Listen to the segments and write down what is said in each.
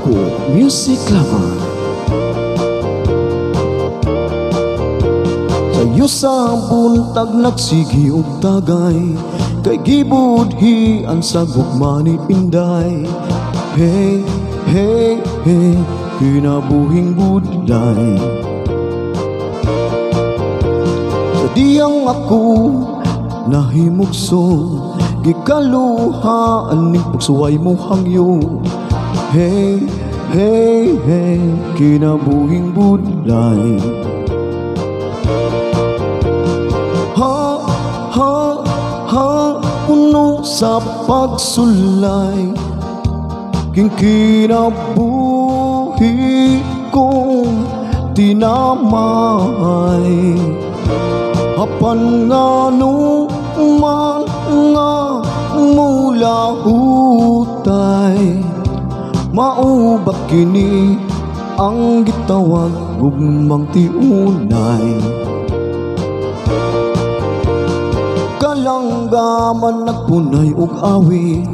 Ako, music lover. Sayo sa buntag nagsigi og tagay, kay gibudhian sa gugma ni Inday. Hey, hey, hey, kinabuhing budlay. Sa diyang ako nahimugso, gikaluhaan ning pagsuway mo hangyo. Hey, hey, hey, kinabuhing budlay. Ha, ha, ha, puno sa pagsulay, king kinabuhi kong tinamay. Apan nga man nga mula hutay, maubak kini ang gitawag gugmang tiunay. Kalanggaman nagpunay og awit,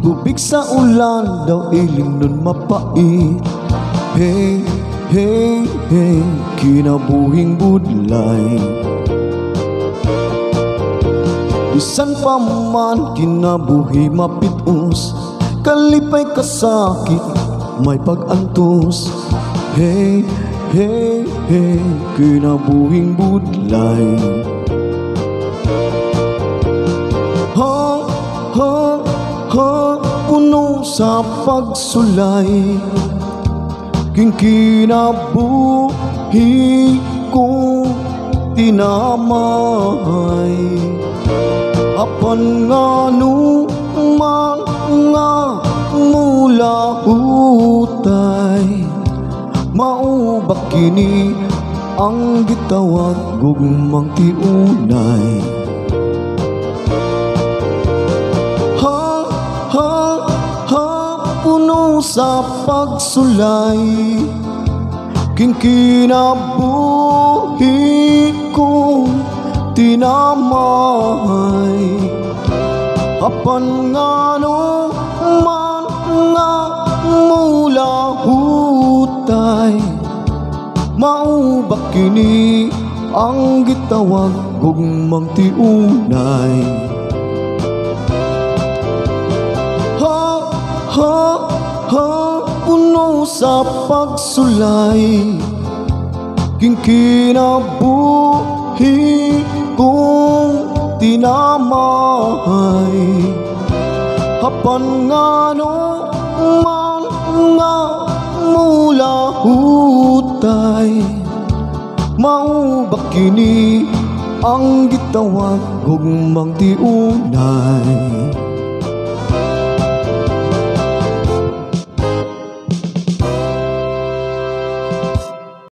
tubig sa ulan daw ilim nun mapait. Hey, hey, hey, kinabuhing budlay. Bisan pa man kinabuhi mapitos, kalipay kasakit may pag-antos. Hey, hey, hey, kinabuhing budlay. Ha, ha, ha, puno sa pagsulay, king kinabuhi kong tinamay. Apan nga man nga mula hutay, maubak kini ang gitawag gugmang tiunay. Ha, ha, ha, puno sa pagsulay, king kinabuhi kong tinamay. Apan nga man nga mula hutay, maubak kini ang gitawag gugmang tiunay. Ha, ha, ha, puno sa pagsulay, king kinabuhi kong tinamay. Apan nga man nga mula hutay, maubak kini ang gitawag gugmang tiunay.